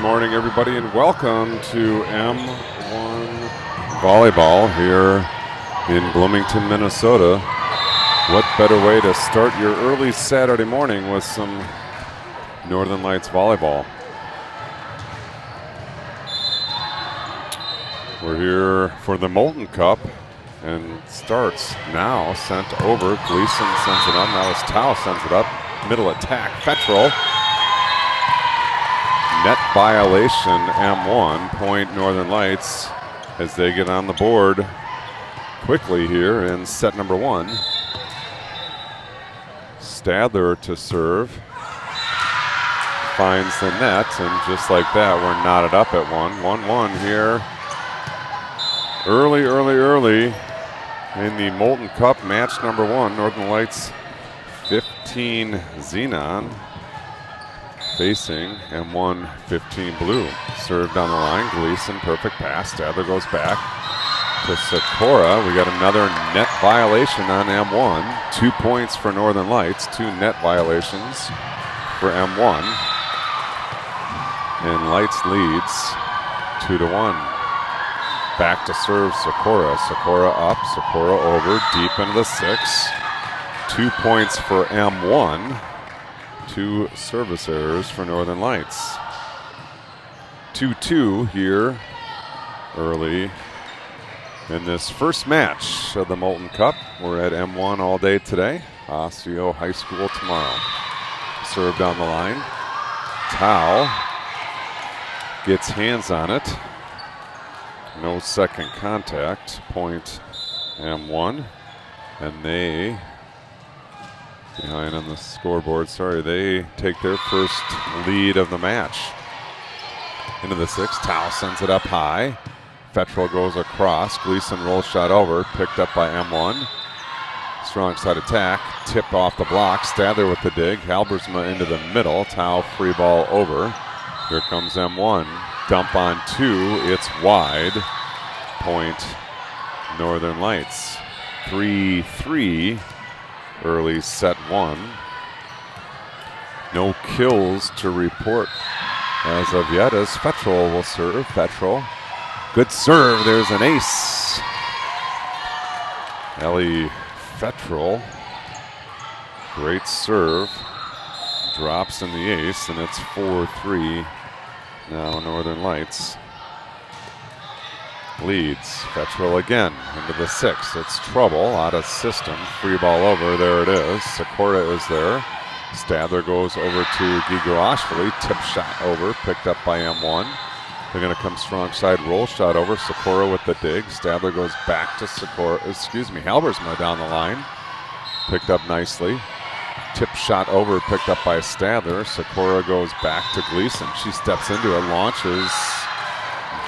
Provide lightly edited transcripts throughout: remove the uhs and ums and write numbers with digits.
morning, everybody, and welcome to M1 Volleyball here in Bloomington, Minnesota. What better way to start your early Saturday morning with some Northern Lights volleyball? We're here for the Molten Cup, and starts now, sent over. Gleason sends it up. Now it's Tao sends it up. Middle attack, Fettrell. Net violation, M1, point Northern Lights as they get on the board quickly here in set number one. Stadler to serve. Finds the net, and just like that, we're knotted up at 1-1 here. Early in the Molten Cup, match number one. Northern Lights 15 Xenon facing M1 15 Blue. Served down the line, Gleason, perfect pass. Stadler goes back to Sikora. We got another net violation on M1. 2 points for Northern Lights, 2 net violations for M1. And Lights leads 2-1. Back to serve Sikora. Sikora up, Sikora over, deep into the 6. 2 points for M1. 2 service errors for Northern Lights. 2-2 here early in this first match of the Molten Cup. We're at M1 all day today. Osseo High School tomorrow. Serve down the line. Tao gets hands on it. No second contact. Point M1. And they, behind on the scoreboard, they take their first lead of the match. Into the 6, Tao sends it up high. Fettrell goes across, Gleason roll shot over, picked up by M1. Strong side attack, tipped off the block, Stadler with the dig, Halbersma into the middle, Tao free ball over. Here comes M1, dump on 2, it's wide. Point Northern Lights. 3-3 early set one. No kills to report as of yet, as Fettrell will serve. Fettrell, good serve, there's an ace. Ellie Fettrell, great serve, drops in the ace, and it's 4-3 now Northern Lights leads. Fettrell again into the 6. It's trouble, out of system, free ball over, there it is. Sikora is there. Stadler goes over to Gigoashvili, tip shot over, picked up by M1. They're going to come strong side, roll shot over, Sikora with the dig. Stadler goes back to Halbersma down the line. Picked up nicely. Tip shot over, picked up by Stadler. Sikora goes back to Gleason. She steps into it, launches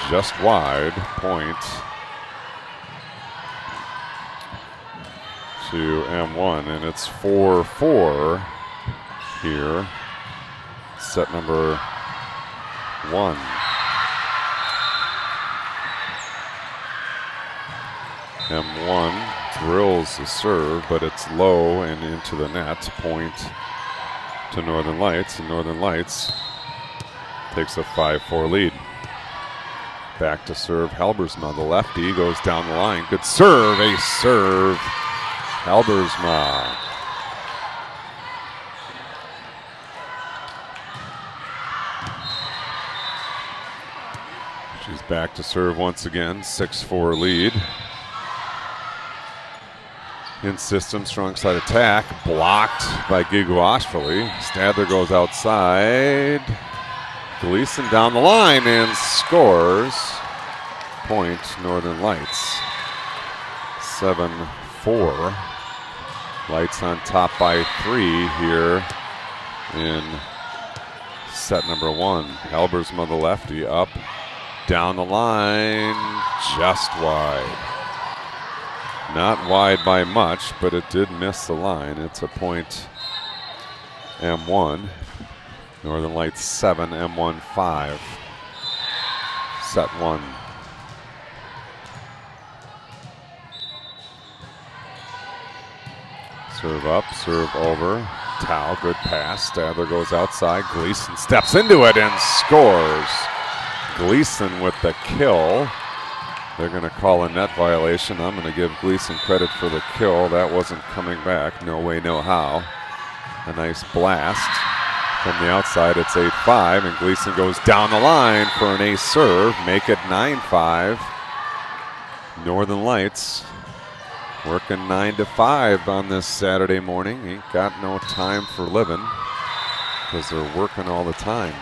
just wide. Point to M1, and it's 4-4 here. Set number one. M1 drills the serve, but it's low and into the net. Point to Northern Lights, and Northern Lights takes a 5-4 lead. Back to serve Halbersma, the lefty, goes down the line. Good serve, ace serve, Halbersma. She's back to serve once again, 6-4 lead. In system, strong side attack, blocked by Gigoashvili. Stadler goes outside. Gleason down the line and scores. Point Northern Lights. 7-4. Lights on top by 3 here in set number one. Halbersma, the lefty, up, down the line, just wide. Not wide by much, but it did miss the line. It's a point M1. Northern Lights 7, M1 5. Set one. Serve up, serve over. Tao, good pass. Stadler goes outside. Gleason steps into it and scores. Gleason with the kill. They're going to call a net violation. I'm going to give Gleason credit for the kill. That wasn't coming back. No way, no how. A nice blast from the outside. It's 8-5, and Gleason goes down the line for an ace serve. Make it 9-5. Northern Lights working 9 to 5 on this Saturday morning. Ain't got no time for living because they're working all the time.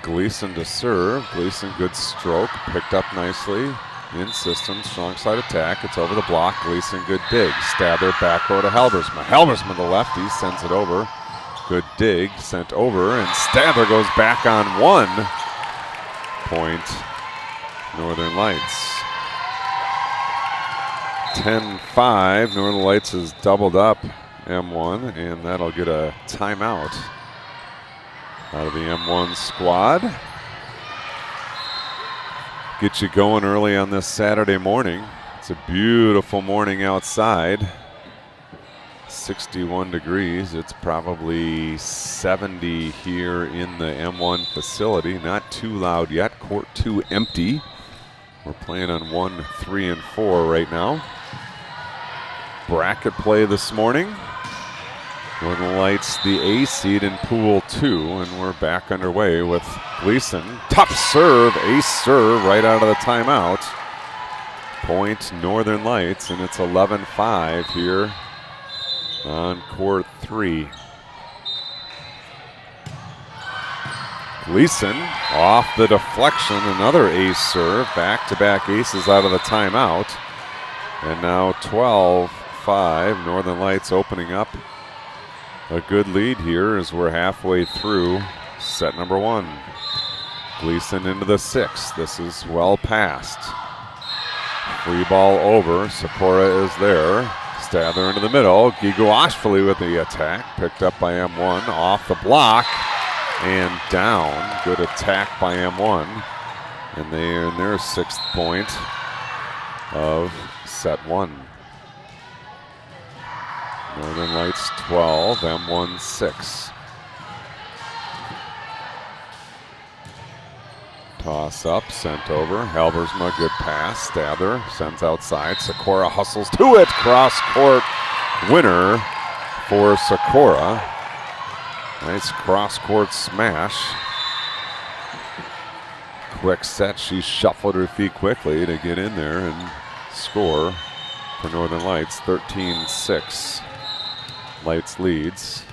Gleason to serve. Gleason, good stroke, picked up nicely. In system, strong side attack. It's over the block. Gleason, good dig. Stadler back row to Halbersma. Halbersma the lefty sends it over. Good dig, sent over, and Stadler goes back on 1. Point Northern Lights. 10-5. Northern Lights has doubled up M1, and that'll get a timeout out of the M1 squad. Get you going early on this Saturday morning. It's a beautiful morning outside. 61 degrees. It's probably 70 here in the M1 facility. Not too loud yet. Court 2 empty. We're playing on 1, 3, and 4 right now. Bracket play this morning. Northern Lights the A seed in Pool 2, and we're back underway with Gleason. Tough serve, ace serve right out of the timeout. Point Northern Lights, and it's 11-5 here on Court 3. Gleason off the deflection, another ace serve. Back-to-back aces out of the timeout. And now 12-5, Northern Lights opening up a good lead here as we're halfway through set number 1. Gleason into the 6th. This is well passed. Free ball over. Sakura is there. Stadler into the middle. Giguashvili with the attack. Picked up by M1. Off the block and down. Good attack by M1. And they are in their 6th point of set 1. Northern Lights 12, M1 6. Toss up, sent over. Halbersma, good pass. Stadler sends outside. Sakura hustles to it. Cross court winner for Sakura. Nice cross court smash. Quick set. She shuffled her feet quickly to get in there and score for Northern Lights. 13-6. Lights leads.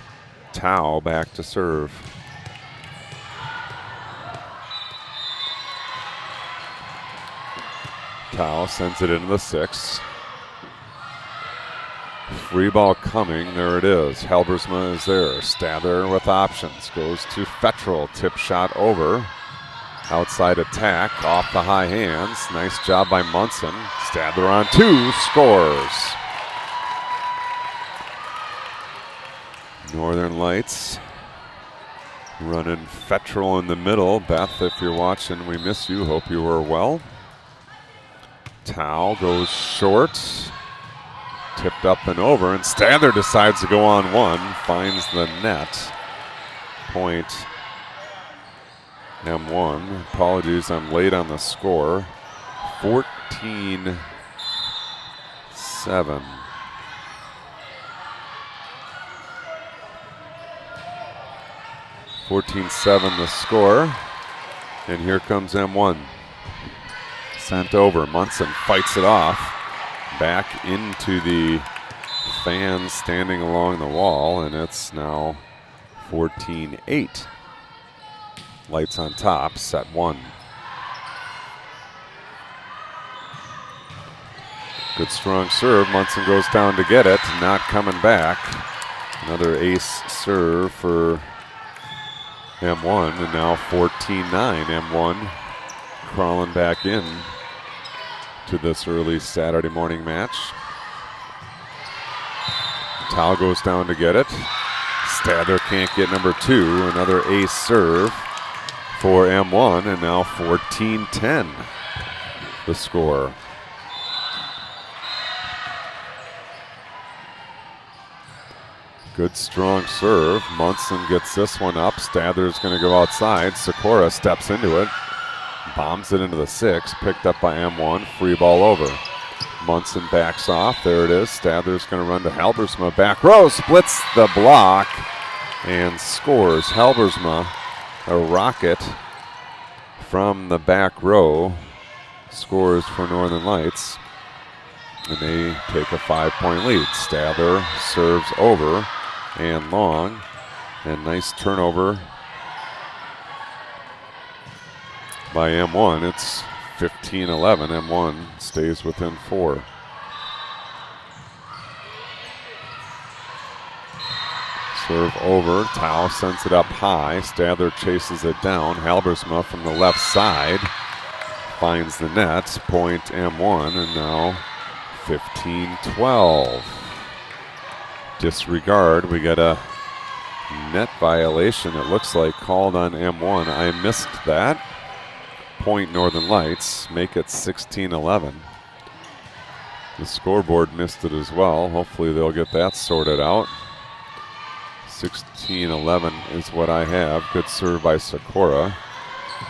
Tao back to serve. Tao sends it into the 6. Free ball coming. There it is. Halbersma is there. Stadler with options. Goes to Fettrell. Tip shot over. Outside attack. Off the high hands. Nice job by Munson. Stadler on 2. Scores. Northern Lights running Fettrell in the middle. Beth, if you're watching, we miss you. Hope you were well. Tao goes short. Tipped up and over, and Stadler decides to go on 1. Finds the net. Point M1. Apologies, I'm late on the score. 14-7. 14-7 the score, and here comes M1. Sent over. Munson fights it off. Back into the fans standing along the wall, and it's now 14-8. Lights on top, set 1. Good strong serve. Munson goes down to get it, not coming back. Another ace serve for M1, and now 14-9. M1 crawling back in to this early Saturday morning match. Tao goes down to get it. Stadler can't get number 2. Another ace serve for M1, and now 14-10 the score. Good strong serve. Munson gets this one up. Stather's going to go outside. Sikora steps into it. Bombs it into the 6. Picked up by M1. Free ball over. Munson backs off. There it is. Stather's going to run to Halbersma. Back row. Splits the block and scores. Halbersma, a rocket from the back row, scores for Northern Lights. And they take a 5-point lead. Stather serves over and long. And nice turnover by M1. It's 15-11. M1 stays within 4. Serve over. Tau sends it up high. Stather chases it down. Halbersma from the left side finds the net. Point M1, and now 15-12. Disregard. We got a net violation, it looks like, called on M1. I missed that. Point Northern Lights. Make it 16-11. The scoreboard missed it as well. Hopefully they'll get that sorted out. 16-11 is what I have. Good serve by Sikora.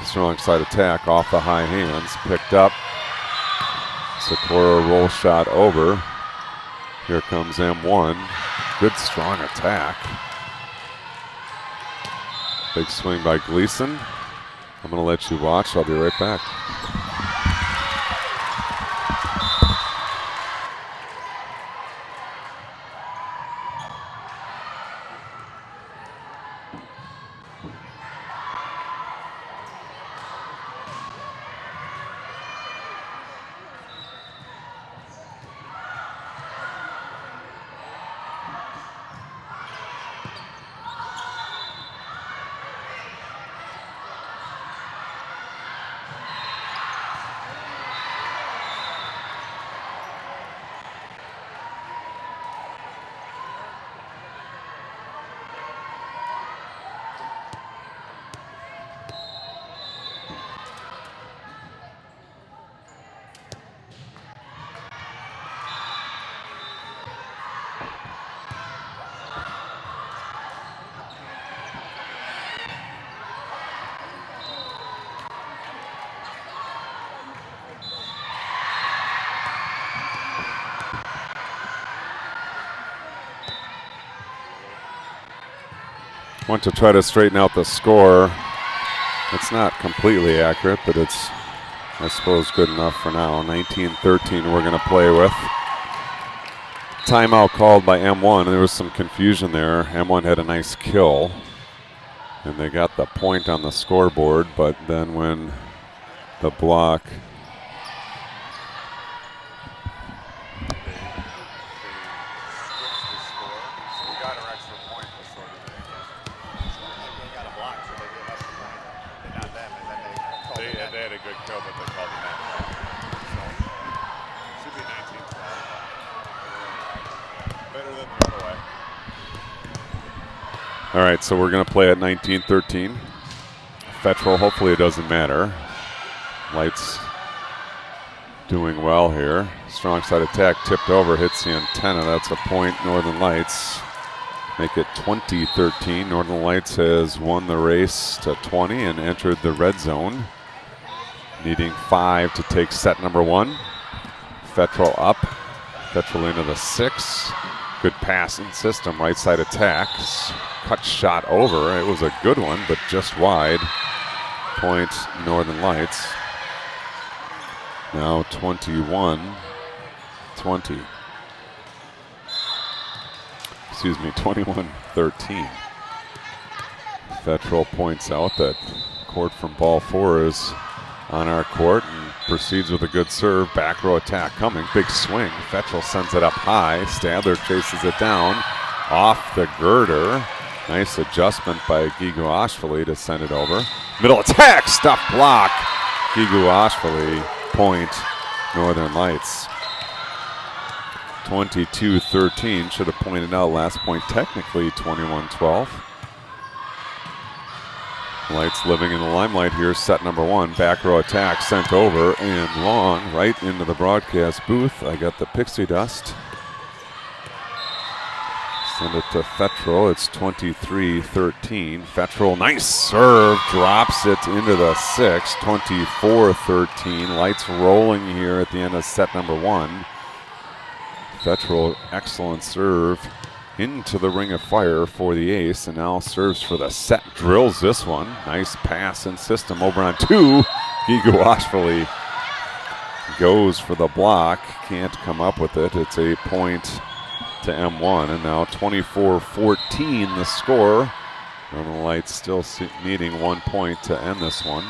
Strong side attack off the high hands. Picked up. Sikora roll shot over. Here comes M1. Good strong attack. Big swing by Gleason. I'm going to let you watch. I'll be right back. Want to try to straighten out the score. It's not completely accurate, but it's, I suppose, good enough for now. 19-13 we're going to play with. Timeout called by M1. There was some confusion there. M1 had a nice kill, and they got the point on the scoreboard, but then when the block All right, so we're going to play at 19-13. Fetchel, hopefully it doesn't matter. Lights doing well here. Strong side attack tipped over, hits the antenna. That's a point, Northern Lights. Make it 20-13. Northern Lights has won the race to 20 and entered the red zone. Needing 5 to take set number 1. Fetchel up. Fetchel into the 6. Good passing system, right side attacks. Cut shot over. It was a good one, but just wide. Point Northern Lights. Now 21-20. Excuse me, 21-13. Fetchel points out that court from ball 4 is on our court and proceeds with a good serve. Back row attack coming. Big swing. Fetchel sends it up high. Stather chases it down. Off the girder. Nice adjustment by Gigu Ashvili to send it over. Middle attack. Stuff block. Gigu Ashvili. Point Northern Lights. 22-13. Should have pointed out last point. Technically 21-12. Lights living in the limelight here. Set number 1. Back row attack sent over and long right into the broadcast booth. I got the pixie dust. Send it to Fettrell. It's 23-13. Fettrell, nice serve, drops it into the 6. 24-13. Lights rolling here at the end of set number 1. Fettrell, excellent serve into the ring of fire for the ace, and now serves for the set. Drills this one. Nice pass and system over on 2. Giga Washfully goes for the block. Can't come up with it. It's a point to M1, and now 24-14 the score. And the Lights still needing 1 point to end this one.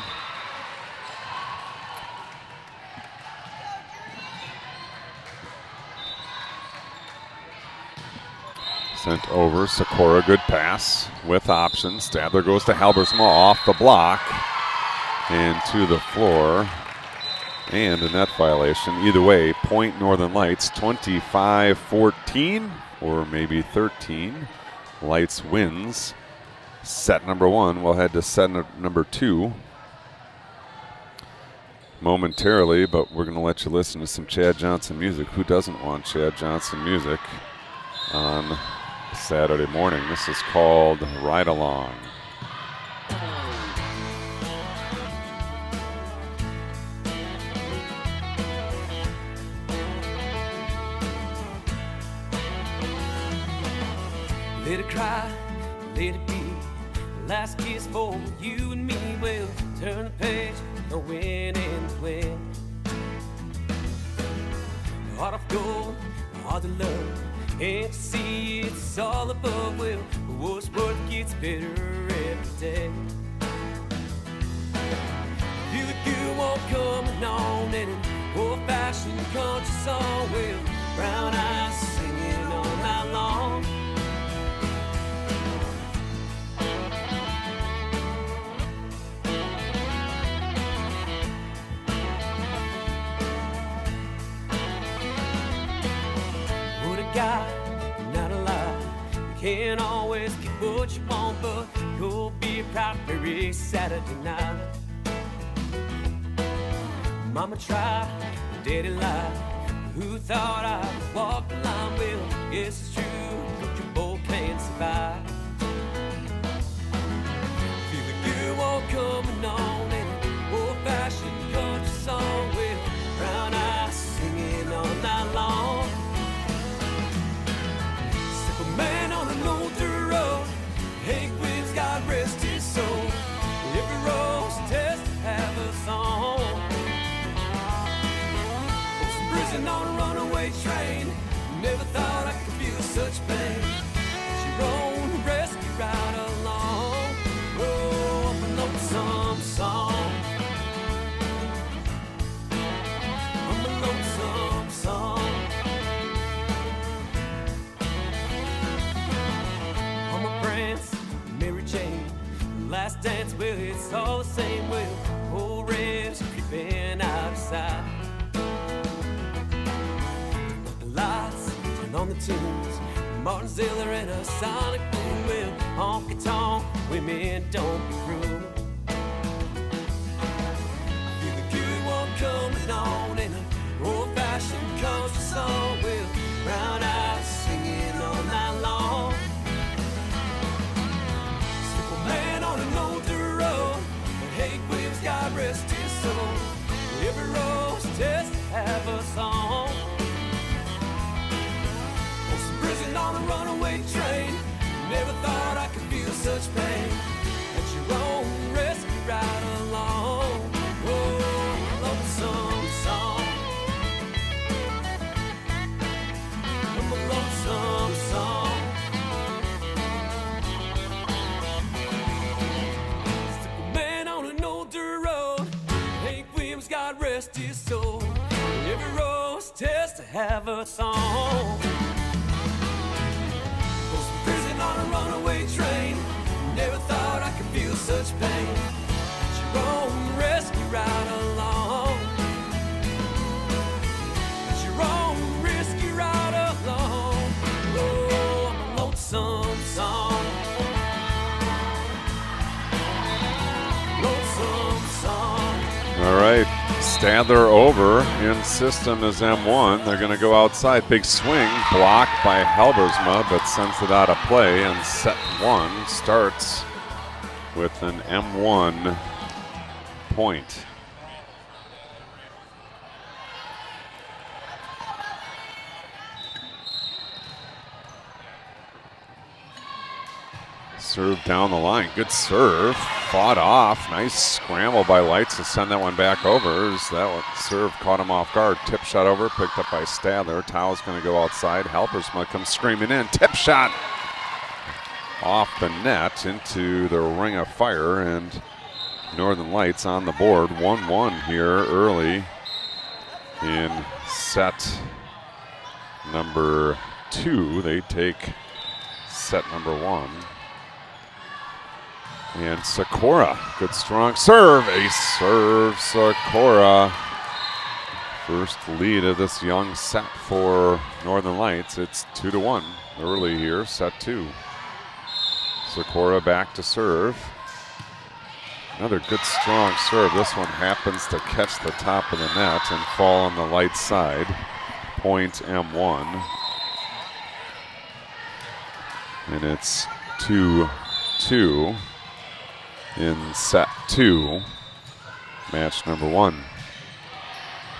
Sent over, Sikora, good pass with options. Stadler goes to Halbersma off the block and to the floor. And a net violation. Either way, point Northern Lights, 25-14 or maybe 13. Lights wins set number 1. We'll head to set number 2 momentarily, but we're going to let you listen to some Chad Johnson music. Who doesn't want Chad Johnson music on Saturday morning? This is called Ride Along. Let it cry, let it be. Last kiss for you and me. We'll turn the page, the win and the win. Heart of gold, heart of love. And to see it's all above. Well, what's worth gets better every day. Feel the good won't coming on in an old-fashioned country song. Well, brown eyes singing all night long. God, not a lie. You can't always get what you want, but you'll be proud every Saturday night. Mama tried, daddy lied. Who thought I would walk the line? Well, guess it's true, but you both can't survive. Feel the good won't coming on in an old-fashioned country song. Well, brown eyes singing all night long. Man on an older road, Hank Williams, God rest his soul. Every road's a test to have a song. Was prison on a runaway train. Never thought I could feel such pain. She rode a rescue ride along. Oh, I'm a lonesome song. I'm a lonesome song. Mary Jane, last dance, well, it's all the same. Well, old revs creeping out of sight. Turn up the lights, turn on the tunes. Martin Ziller and a sonic boom. Well, honky tonk, women don't be rude. I feel the good one coming on in an old-fashioned country song. Well, brown eyes singing all night long. Man on an older road, but Hank Williams, God rest his soul. Every road's a test to have a song. Was in prison on a runaway train. Never thought I could feel such pain. At your own rescue ride along. Oh, lonesome song. I'm a lonesome song. God rest his soul. Every road's a test to have a song. Was in prison on a runaway train. Never thought I could feel such pain. At your own rescue ride along. At your own rescue ride along. Oh, I'm a lonesome song. Lonesome song. All right, Stadler over. In system is M1. They're going to go outside. Big swing. Blocked by Halbersma, but sends it out of play. And set 1 starts with an M1 point. Serve down the line. Good serve. Fought off. Nice scramble by Lights to send that one back over. That one, serve caught him off guard. Tip shot over. Picked up by Stadler. Towel's going to go outside. Halbersma comes screaming in. Tip shot off the net into the ring of fire. And Northern Lights on the board. 1-1 here early in set number 2. They take set number 1. And Sikora, good strong serve. Ace serve, Sikora. First lead of this young set for Northern Lights. It's 2-1 early here, set 2. Sikora back to serve. Another good strong serve. This one happens to catch the top of the net and fall on the Lights side. Point M1. And it's 2-2. In set 2, match number 1.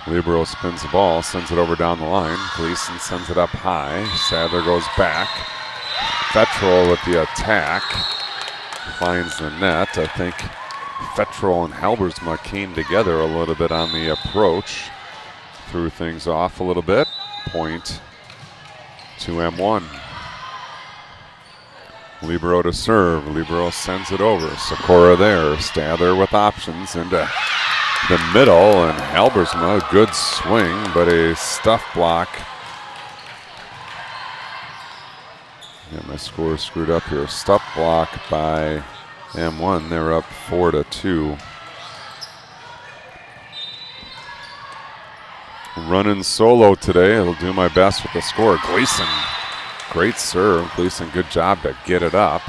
Libero spins the ball, sends it over down the line. Gleason sends it up high. Sadler goes back. Fettrell with the attack. Finds the net. I think Fettrell and Halbersma came together a little bit on the approach. Threw things off a little bit. Point to M1. Libero to serve. Libero sends it over. Sikora there. Stadler with options into the middle, and Halbersma, good swing, but a stuff block. Yeah, my score is screwed up here. Stuff block by M1. They're up 4-2. Running solo today. I'll do my best with the score. Gleason. Great serve. Gleason, good job to get it up.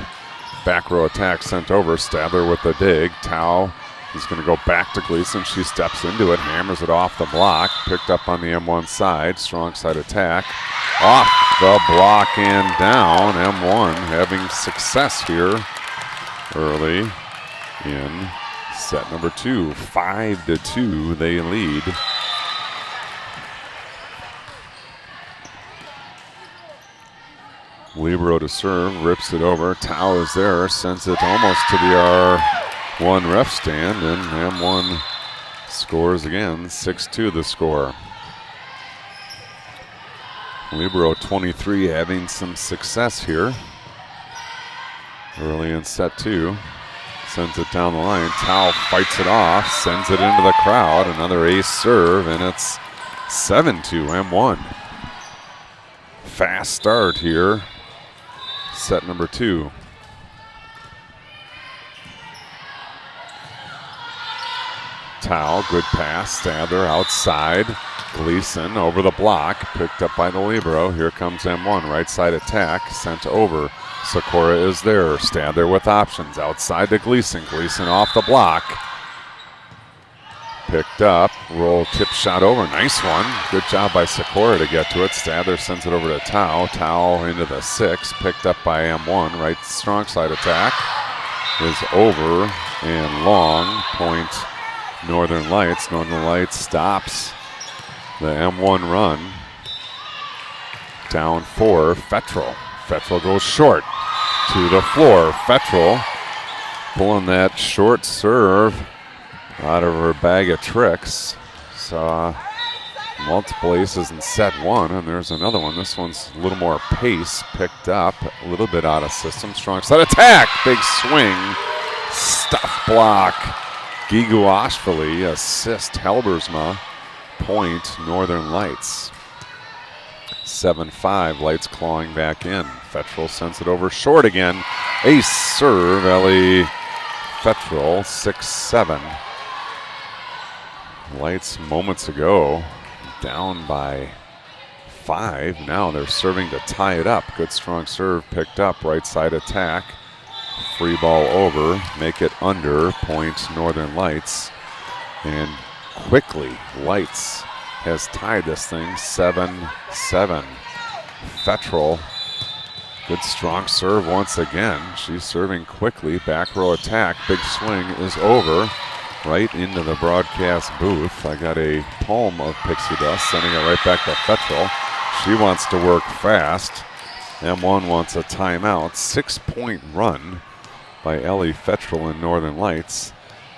Back row attack sent over. Stadler with the dig. Tao is going to go back to Gleason. She steps into it, hammers it off the block. Picked up on the M1 side. Strong side attack. Off the block and down. M1 having success here early in set number 2. 5-2 they lead. Libero to serve, rips it over. Tao is there, sends it almost to the R1 ref stand, and M1 scores again. 6-2 the score. Libero 23 having some success here early in set 2. Sends it down the line. Tao fights it off, sends it into the crowd. Another ace serve, and it's 7-2 M1. Fast start here. Set number 2. Tao, good pass. Stadler outside. Gleason over the block. Picked up by the Libero. Here comes M1. Right side attack. Sent over. Sikora is there. Stadler with options. Outside to Gleason. Gleason off the block. Picked up. Roll tip shot over. Nice one. Good job by Sikora to get to it. Stadler sends it over to Tao. Tao into the 6. Picked up by M1. Right strong side attack is over and long. Point Northern Lights. Northern Lights stops the M1 run. Down 4. Fettrell. Fettrell goes short to the floor. Fettrell pulling that short serve out of her bag of tricks. Saw multiple aces in set 1, and there's another one. This one's a little more pace, picked up a little bit out of system. Strong side attack, big swing, stuff block. Gigu Ashvili assist Halbersma. Point Northern Lights. 7-5, Lights clawing back in. Fettrell sends it over short again. Ace serve, Ellie Fettrell, 6-7. Lights moments ago down by 5. Now they're serving to tie it up. Good strong serve picked up. Right side attack. Free ball over. Make it under. Point Northern Lights. And quickly. Lights has tied this thing 7-7. Fettrell, good strong serve once again. She's serving quickly. Back row attack. Big swing is over. Right into the broadcast booth. I got a palm of pixie dust, sending it right back to Fettrell. She wants to work fast. M1 wants a timeout. 6-point run by Ellie Fettrell in Northern Lights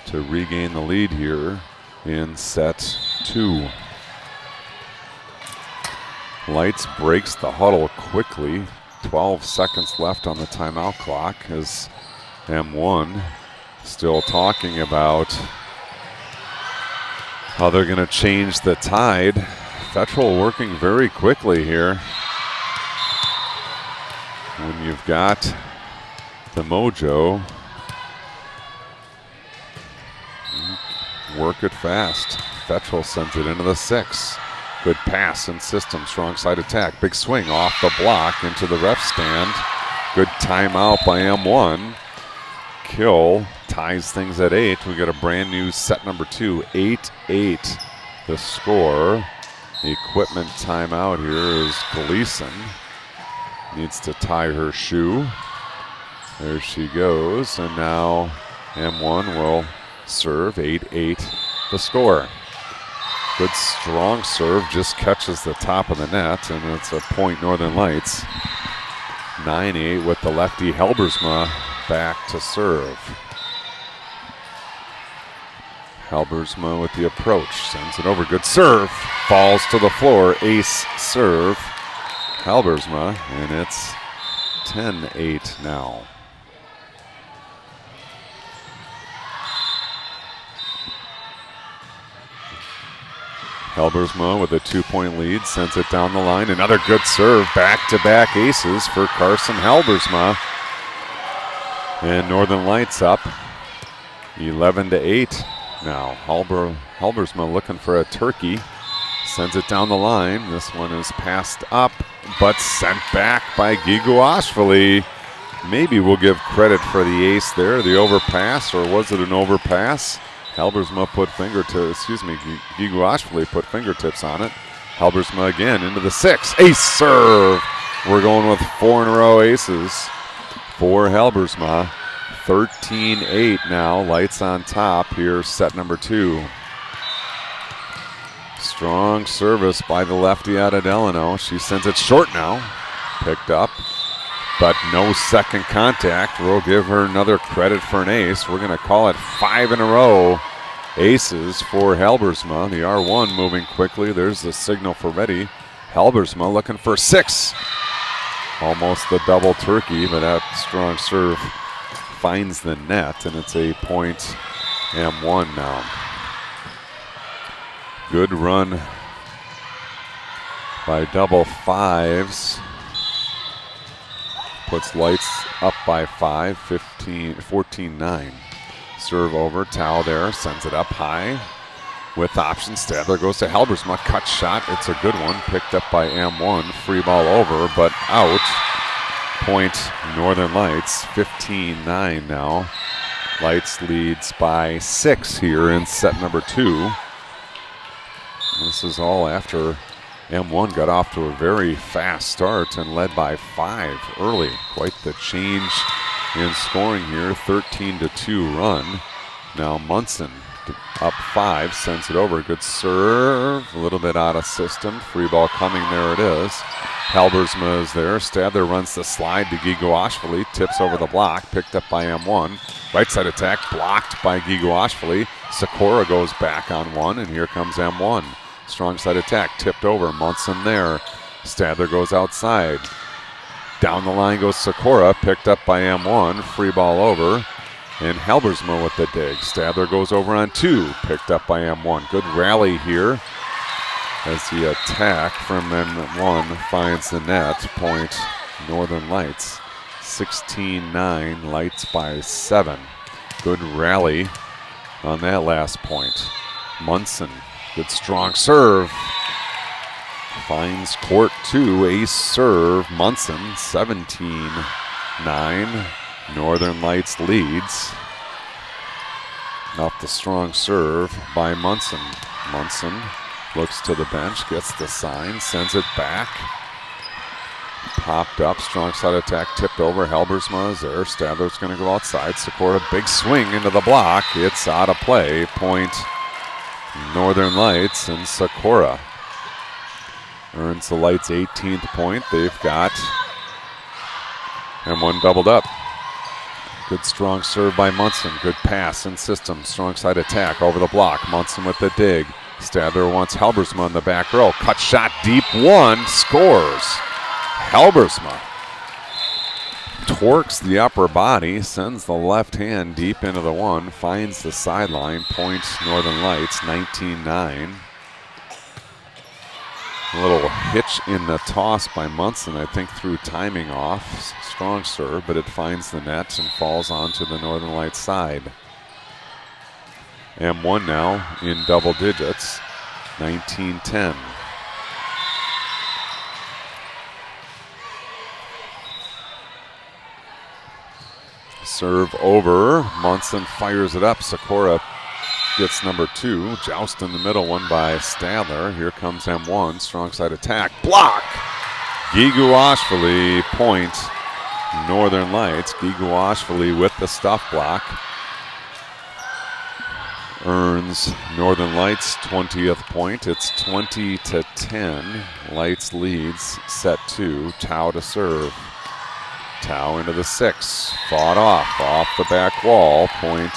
to regain the lead here in set 2. Lights breaks the huddle quickly. 12 seconds left on the timeout clock as M1 still talking about how they're going to change the tide. Fettrell working very quickly here. When you've got the mojo, work it fast. Fettrell sends it into the 6. Good pass and system, strong side attack. Big swing off the block into the ref stand. Good timeout by M1. Kill ties things at 8. We got a brand new set number 2, 8-8 the score. The equipment timeout here is Gleason. Needs to tie her shoe. There she goes, and now M1 will serve. 8-8 the score. Good strong serve, just catches the top of the net, and it's a point Northern Lights. 9-8 with the lefty Helbersma back to serve. Helbersma with the approach, sends it over, good serve, falls to the floor, ace serve. Helbersma, and it's 10-8 now. Helbersma with a 2-point lead, sends it down the line. Another good serve, back-to-back aces for Carson Helbersma. And Northern Lights up 11-8 now. Helbersma looking for a turkey, sends it down the line. This one is passed up, but sent back by Giguashvili. Maybe we'll give credit for the ace there, the overpass, or was it an overpass? Helbersma put Giguashvili put fingertips on it. Helbersma again into the 6. Ace serve. We're going with 4 in a row aces for Helbersma. 13-8 now. Lights on top here, set number 2. Strong service by the lefty out of Delano. She sends it short now. Picked up, but no second contact. We'll give her another credit for an ace. We're going to call it 5 in a row aces for Helbersma. The R1 moving quickly. There's the signal for ready. Helbersma looking for 6. Almost the double turkey, but that strong serve finds the net, and it's a point M1 now. Good run by double fives. Puts Lights up by 5, 14-9. Serve over, Tao there, sends it up high with options. Stadler goes to Helbersma, cut shot, it's a good one, picked up by M1, free ball over, but out. Point Northern Lights, 15-9 now. Lights leads by 6 here in set number 2. This is all after M1 got off to a very fast start and led by 5 early. Quite the change in scoring here, 13-2 run. Now Munson up 5, sends it over. Good serve, a little bit out of system. Free ball coming, there it is. Helbersma is there. Stadler runs the slide to Giguashvili, tips over the block, picked up by M1. Right side attack blocked by Giguashvili. Sikora goes back on one, and here comes M1. Strong side attack, tipped over. Munson there. Stadler goes outside. Down the line goes Sikora, picked up by M1. Free ball over. And Helbersma with the dig. Stadler goes over on 2, picked up by M1. Good rally here as the attack from M1 finds the net. Point Northern Lights. 16-9, Lights by 7. Good rally on that last point. Munson, good strong serve. Finds court 2, ace serve. Munson, 17-9. Northern Lights leads. Off the strong serve by Munson. Munson looks to the bench, gets the sign, sends it back. Popped up, strong side attack, tipped over. Halbersma is there. Stadler's going to go outside. Sikora, big swing into the block. It's out of play. Point Northern Lights, and Sikora earns the Lights' 18th point. They've got M1 doubled up. Good strong serve by Munson. Good pass and system. Strong side attack over the block. Munson with the dig. Stadler wants Halbersma in the back row. Cut shot deep one. Scores. Halbersma torques the upper body, sends the left hand deep into the one, finds the sideline. Point Northern Lights, 19-9. A little hitch in the toss by Munson, I think, threw timing off. Strong serve, but it finds the net and falls onto the Northern Lights side. M1 now in double digits, 19-10. Serve over. Munson fires it up. Sikora gets number 2. Joust in the middle, one by Stadler. Here comes M1. Strong side attack. Block! Giguashvili, point Northern Lights. Giguashvili with the stuff block. Earns Northern Lights 20th point. It's 20-10. Lights leads set 2. Tau to serve. Tau into the 6, fought off the back wall. Point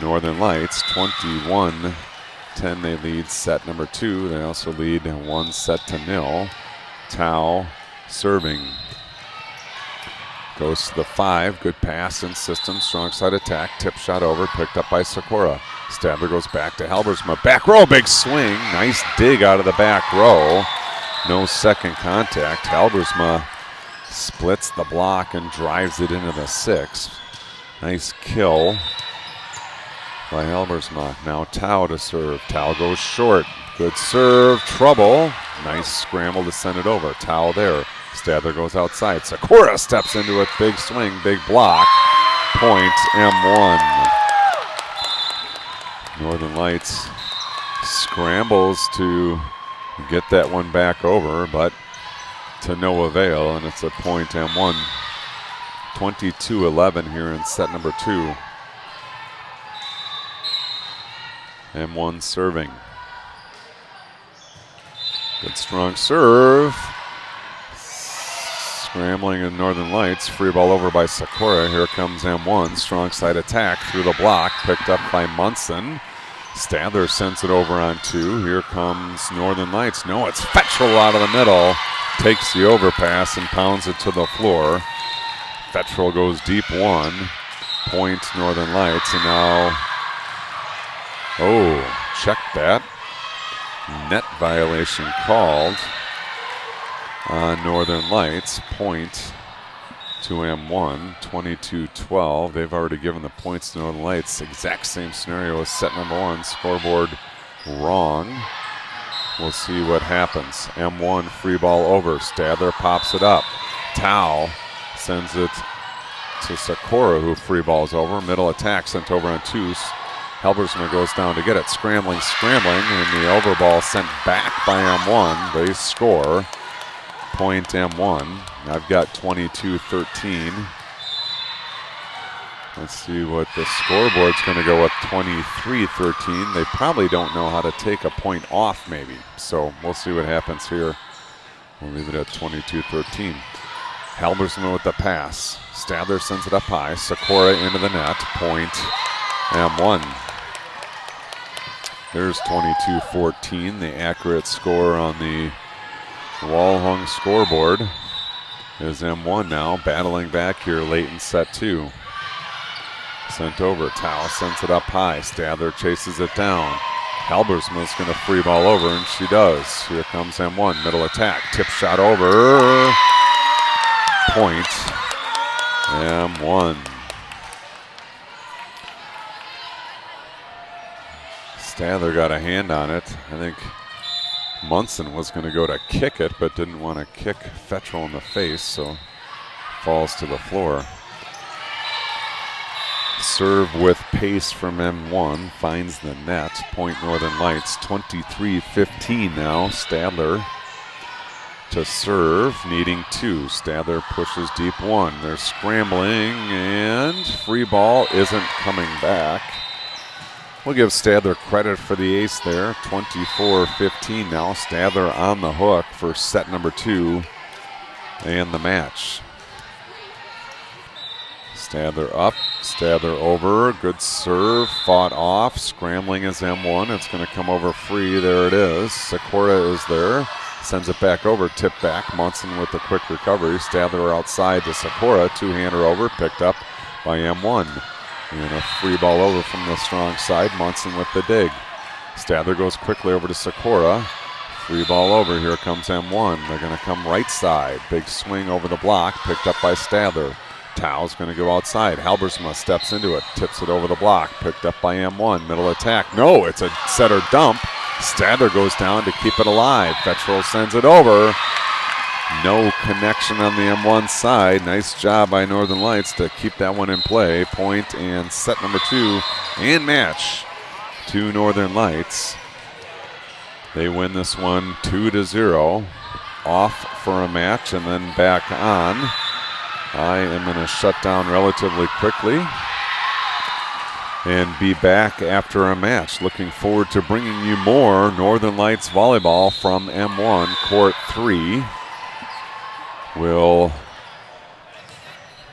Northern Lights, 21-10. They lead set number 2. They also lead 1-0. Tau serving. Goes to the 5, good pass and system, strong side attack, tip shot over, picked up by Sikora. Stadler goes back to Halbersma, back row, big swing, nice dig out of the back row. No second contact. Halbersma splits the block and drives it into the 6. Nice kill by Halbersma. Now Tau to serve. Tau goes short. Good serve. Trouble. Nice scramble to send it over. Tau there. Stadler goes outside. Sikora steps into it. Big swing. Big block. Point M1. Northern Lights scrambles to get that one back over, but to no avail, and it's a point M1. 22-11 here in set number 2. M1 serving. Good strong serve. Scrambling in Northern Lights. Free ball over by Sikora. Here comes M1. Strong side attack through the block. Picked up by Munson. Stadler sends it over on 2. Here comes Northern Lights. No, it's Fetchel out of the middle. Takes the overpass and pounds it to the floor. Fetchel goes deep 1. Point Northern Lights. And now, check that. Net violation called on Northern Lights. Point to M1, 22-12. They've already given the points to Northern Lights. Exact same scenario as set number 1. Scoreboard wrong. We'll see what happens. M1 free ball over. Stadler pops it up. Tau sends it to Sikora, who free balls over. Middle attack sent over on 2. Halbersma goes down to get it. Scrambling, and the over ball sent back by M1. They score. Point M1. I've got 22-13. Let's see what the scoreboard's going to go with. 23-13. They probably don't know how to take a point off, maybe. So we'll see what happens here. We'll leave it at 22-13. Halbersma with the pass. Stadler sends it up high. Sikora into the net. Point M1. There's 22-14. The accurate score on the wall-hung scoreboard is M1 now, battling back here late in set 2. Sent over. Tau sends it up high. Stadler chases it down. Halbersma's going to free ball over, and she does. Here comes M1. Middle attack. Tip shot over. Point M1. Stadler got a hand on it. I think Munson was going to go to kick it, but didn't want to kick Fetchel in the face, so falls to the floor. Serve with pace from M1, finds the net. Point Northern Lights, 23-15 now. Stadler to serve, needing 2. Stadler pushes deep 1. They're scrambling, and free ball isn't coming back. We'll give Stadler credit for the ace there. 24-15 now. Stadler on the hook for set number 2 and the match. Stadler up, Stadler over, good serve, fought off, scrambling is M1. It's going to come over free, there it is. Sikora is there, sends it back over, tipped back. Munson with the quick recovery. Stadler outside to Sikora, two-hander over, picked up by M1. And a free ball over from the strong side, Munson with the dig. Stadler goes quickly over to Sikora. Free ball over, here comes M1. They're going to come right side. Big swing over the block, picked up by Stadler. Tao's going to go outside. Halbersma steps into it, tips it over the block, picked up by M1. Middle attack. No, it's a setter dump. Stadler goes down to keep it alive. Fetchel sends it over. No connection on the M1 side. Nice job by Northern Lights to keep that one in play. Point and set number 2 and match to Northern Lights. They win this one 2-0. Off for a match and then back on. I am going to shut down relatively quickly and be back after a match. Looking forward to bringing you more Northern Lights volleyball from M1 Court 3. We'll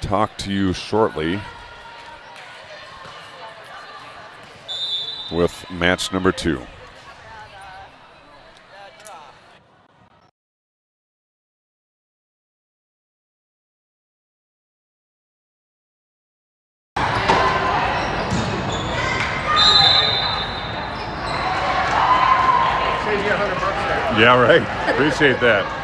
talk to you shortly with match number 2. Yeah, right. Appreciate that.